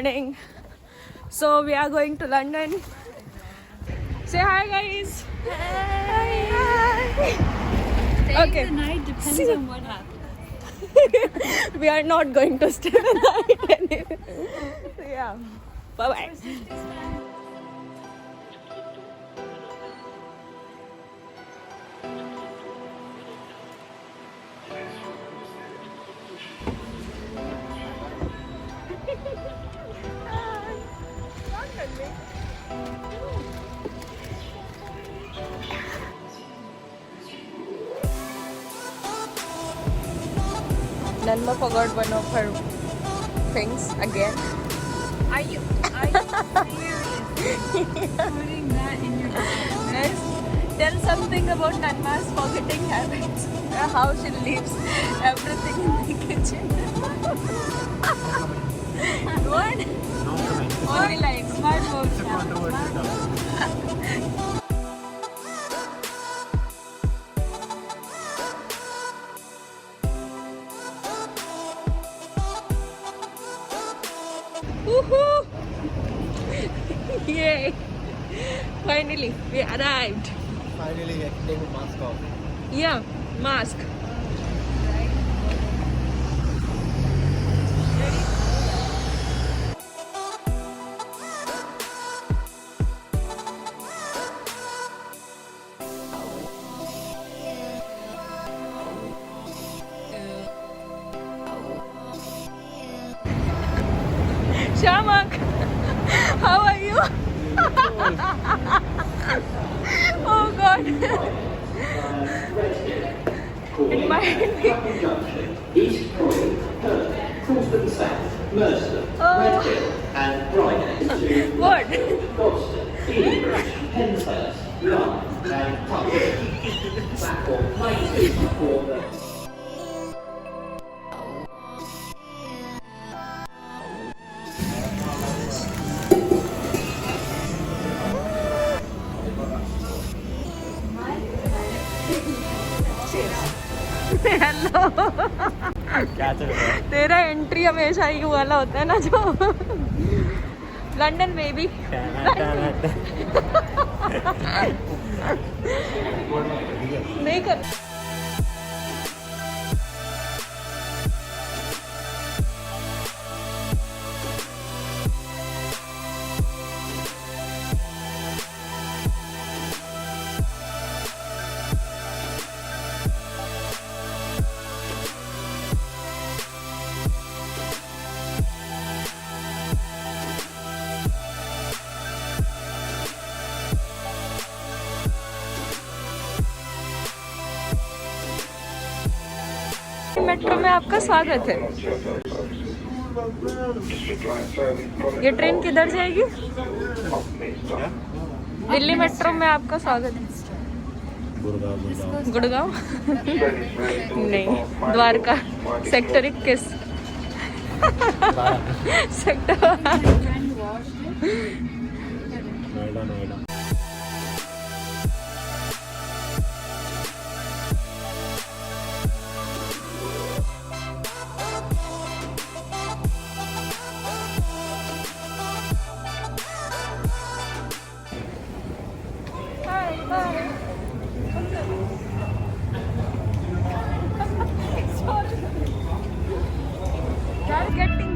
morning. So we are going to London. Say hi, guys. Hi. Okay. The night depends on what happens. We are not going to stay the night anyway. Yeah. Bye bye. Nanma forgot one of her things again. Are you serious? Putting that in your Let's tell something about Nanma's forgetting habits. How she leaves everything in the kitchen. What? No comment. Only like smart It's a words. controversial topic. Woohoo! Yay! Finally, we arrived. Finally, I can take a mask off. Yeah, mask. Shamak, how are you? Oh God. It might be. East Croydon, Perth, Crosby South, Mercer, Oh. Redhill and Brighton to What? Godstone, Edenbridge, Penshurst, Lyme and Tunbridge. Platform 92 for the hello क्या चल रहा है? तेरा entry हमेशा ही वाला होता है ना जो लंदन में भी नहीं कर मेट्रो में आपका स्वागत है। ये ट्रेन किधर जाएगी? दिल्ली मेट्रो में आपका स्वागत है। गुड़गांव नहीं, Dwarka sector 21 sector Noida Noida getting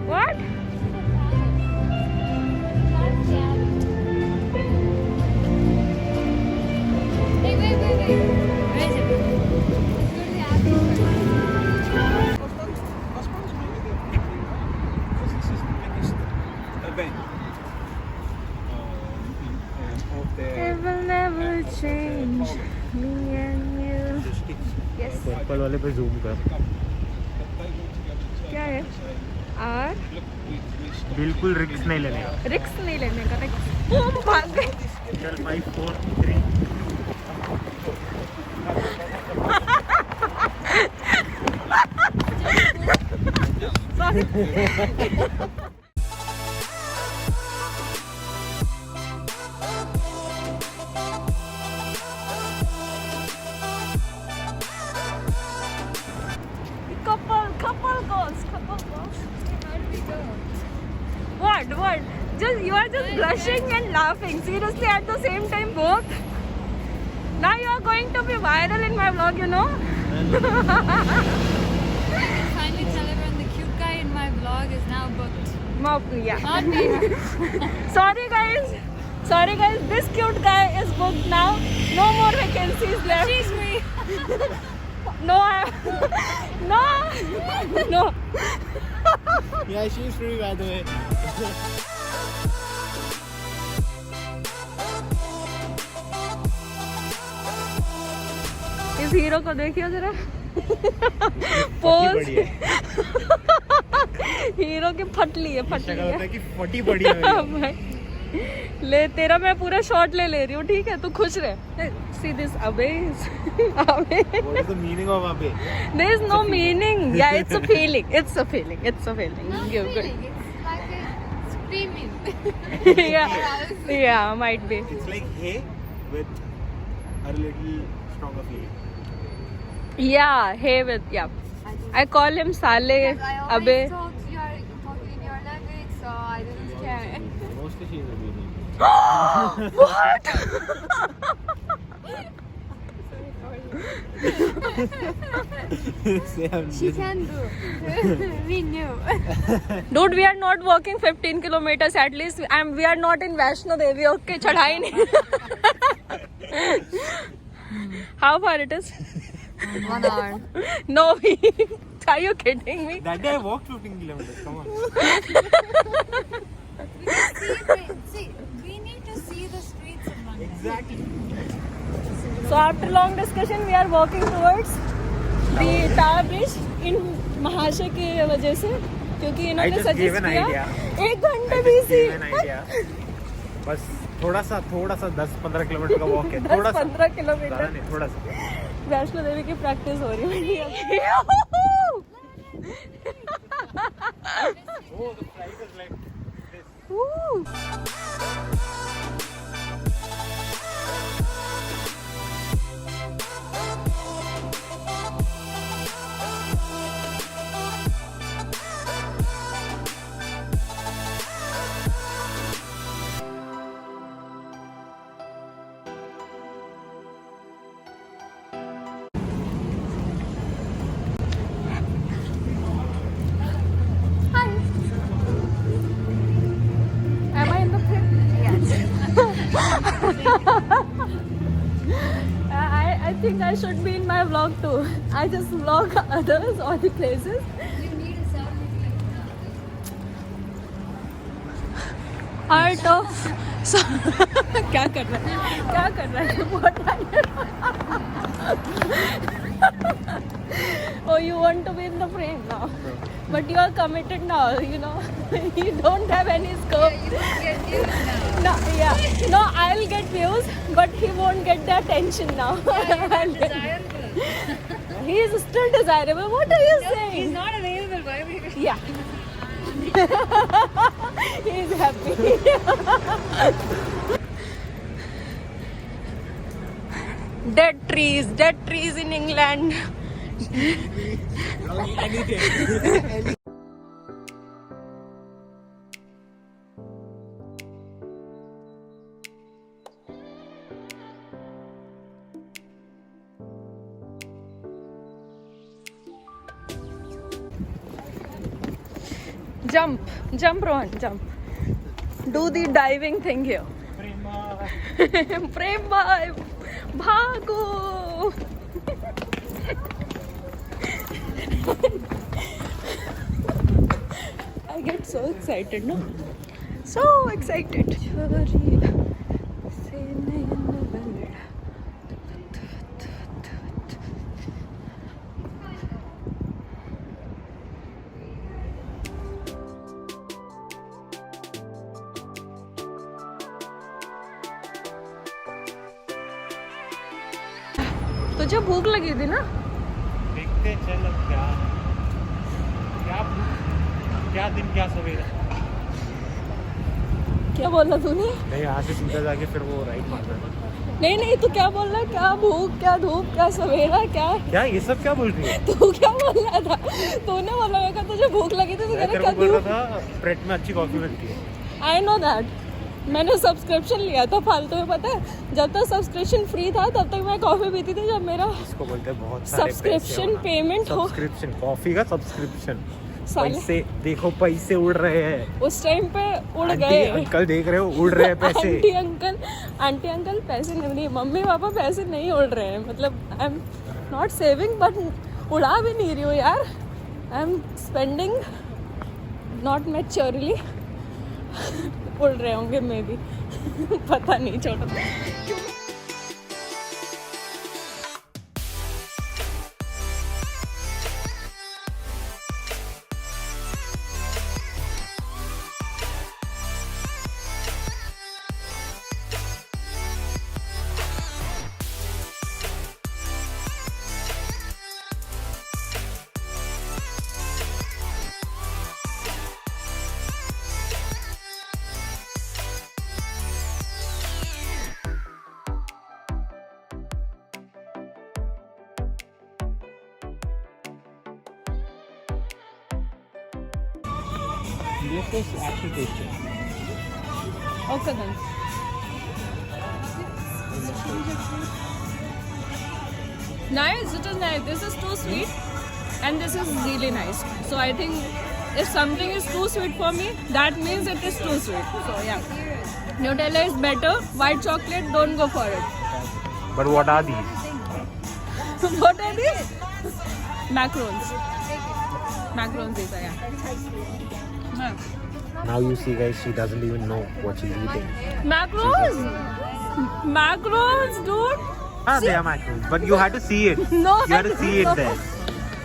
what? Wait. Where is it? Go to the app. It will never change me and you. Yes. Purple वाले पे जूम कर। क्या है? और बिल्कुल रिस्क नहीं लेने का। रिक्स नहीं लेने का। रिक्स हम भाग गए। चल 5 4 3 Sorry. couple goals. What? Just you are just blushing and laughing. Seriously, at the same time, both. Now you are going to be viral in my vlog, you know. Finally tell everyone the cute guy in my vlog is now booked. Yeah. Not me. Sorry guys. This cute guy is booked now. No more vacancies left. She's free. No. Yeah, she's free by the way. इस hero को देखिए जरा pose hero की फटली है कि फटी पड़ी है। ले तेरा मैं पूरा शॉट ले रही हूँ, ठीक है, तू खुश रहे। See this अबे What is the meaning of abe? There is no meaning. Yeah, it's a feeling. It's a feeling. Good. It's like a screaming. yeah, might be. It's like hey with a little stronger feeling. Yeah, hey with I call him Saleh, I Abe. always thought you are talking in your language, so I didn't care. Mostly she's a baby. What? She can do. We knew. Dude, we are not walking 15 kilometers at least. We are not in Vaishno Devi. Okay, चढ़ाई नहीं. How far it is? 1 hour. No, are you kidding me? That day I walked 15 kilometers. Come on. See, we need to see the streets of London. Exactly. So after long discussion, we are walking towards the Tower Bridge in महाशय की वजह से, क्योंकि I इन्होंने just gave suggest an किया idea. 1 घंटे I भी just gave an idea. बस थोड़ा सा 10-15 किलोमीटर का वॉक है. थोड़ा सा. 10-15 ज़्यादा किलोमीटर नहीं, थोड़ा सा. वैष्णो देवी की प्रैक्टिस हो रही है. Oh, the price is like this. Woo. Am I in the frame? I think I should be in my vlog too. I just vlog others or the places. You need a selfie. Art of क्या कर रहा है What are you Oh, you want to be in the frame now, but you are committed now, you know. You don't have any scope. You don't get views now. No, I'll get views, but he won't get the attention now. Desirable. He is still desirable. What are you saying? He's not available. Why would you? Yeah. He is happy. Dead trees in England. Anything. Jump, Rohan, jump. Do the diving thing here. Prem bhai, bhago. I get so excited, no? So excited. तुझे भूख लगी थी ना? देखते चल अब क्या दिन क्या सवेरा. क्या बोला तूने? नहीं, यहाँ से सीधा जाके फिर वो राइट मारना है. नहीं तू क्या बोल रहा है? क्या भूख, क्या धूप, क्या सवेरा, क्या ये सब क्या बोल रही है? तू क्या बोल रहा था? तूने बोला मैं तुझे भूख लगी थी, तो मैं तेरे को बोल रहा था स्प्रेड में अच्छी कॉफी मिलती है. I know that. मैंने सब्सक्रिप्शन लिया था फालतू में, पता है. जब तक सब्सक्रिप्शन फ्री था तब तक मैं कॉफी पीती थी. जब मेरा इसको बोलते हैं बहुत सारे सब्सक्रिप्शन पेमेंट हो, सब्सक्रिप्शन कॉफी का सब्सक्रिप्शन. साले पैसे देखो, पैसे उड़ रहे हैं. उस टाइम पे उड़ आंटी गए. अंकल देख रहे हो, उड़ रहे हैं पैसे. आंटी अंकल पैसे नहीं, मम्मी पापा पैसे नहीं उड़ रहे हैं. मतलब I am not saving, but उड़ा भी नहीं रही हूँ यार. I am spending not maturely. उड़ रहे होंगे मे भी. पता नहीं, छोड़ो. This is actually tasty. Okay then. Nice, it is nice. This is too sweet and this is really nice. So I think if something is too sweet for me, that means it is too sweet. So yeah. Nutella is better. White chocolate, don't go for it. But what are these? What are these? Macarons. Macarons these are, yeah. Now you see guys, she doesn't even know what she's eating. Macarons? Macarons, dude. Ah, they are macarons. But you had to see it. No, You had to see it then.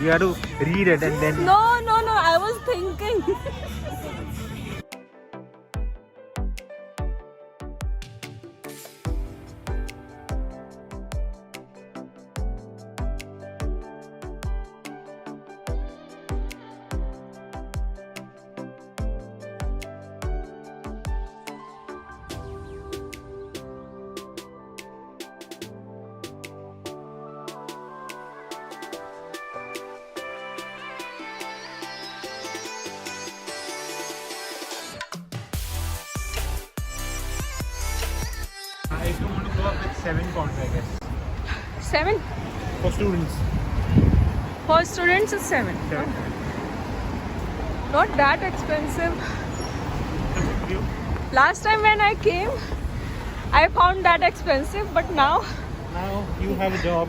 You had to read it and then... No, I was thinking. If you want to go up with 7 pounds, I guess. 7? For students. For students it's 7. 7. Not that expensive. You? Last time when I came, I found that expensive, but now Now you have a job.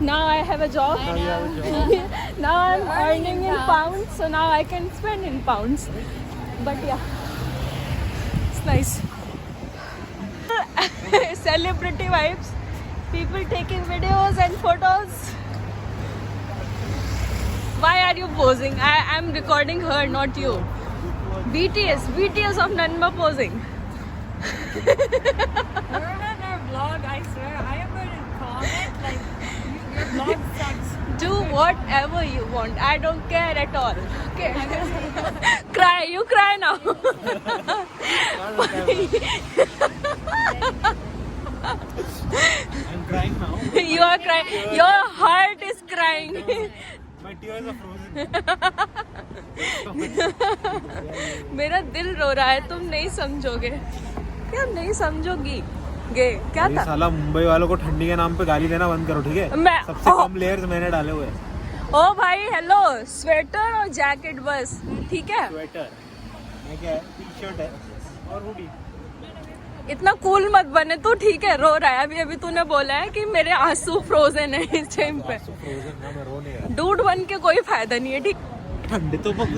I have a job. Now you have a job. Now I'm earning in pounds, so now I can spend in pounds. But yeah, it's nice. Celebrity vibes. People taking videos and photos. Why are you posing? I am recording her, not you. BTS of Nanma posing. You're on our vlog, I swear. I am going to comment like your vlog sucks. Do whatever you want. I don't care at all. Okay. Cry. You cry now. I'm crying now. You are crying. Your heart is crying. My tears are frozen. मेरा दिल रो रहा है. तुम नहीं समझोगे. क्या नहीं समझोगी? गे क्या ये था? साला मुंबई वालों को ठंडी के नाम पे गाली देना बंद करो, ठीक है? मैं- सबसे कम लेयर्स मैंने डाले हुए हैं. ओ भाई हेलो. स्वेटर और जैकेट बस. ठीक है. स्वेटर, मैं क्या है, टी-शर्ट है और हुडी. इतना कूल मत बने तू. ठीक है, रो रहा है. अभी तूने बोला है कि मेरे आंसू फ्रोजन है इस टाइम पे. फ्रोजन ना, मैं रो नहीं रहा. डूड बन के कोई फायदा नहीं है. ठीक. ठंड तो बहुत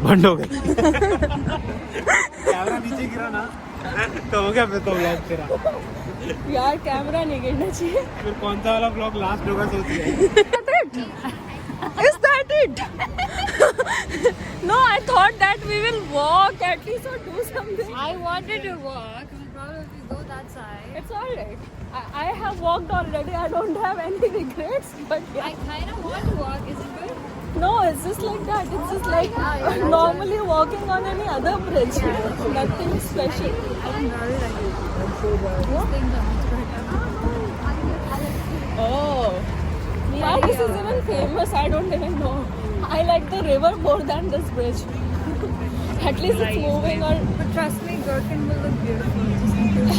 बंद हो गई. कैमरा नीचे गिरा ना तो हो गया फिर तो व्लॉग तेरा. यार कैमरा नहीं गिरना चाहिए. फिर कौन सा वाला व्लॉग लास्ट होगा सोच रहे. Is that it? No, I thought that we will walk at least or do something. I wanted to walk. We'll probably go that side. It's alright. I have walked already. I don't have any regrets. But I yeah. kind of want to walk. Is it good? No, it's just like that. It's just like normally walking on any other bridge. Nothing special. Oh. Yeah, this is even famous. I don't even know. I like the river more than this bridge. At least it's moving or But trust me, Gherkin will look beautiful.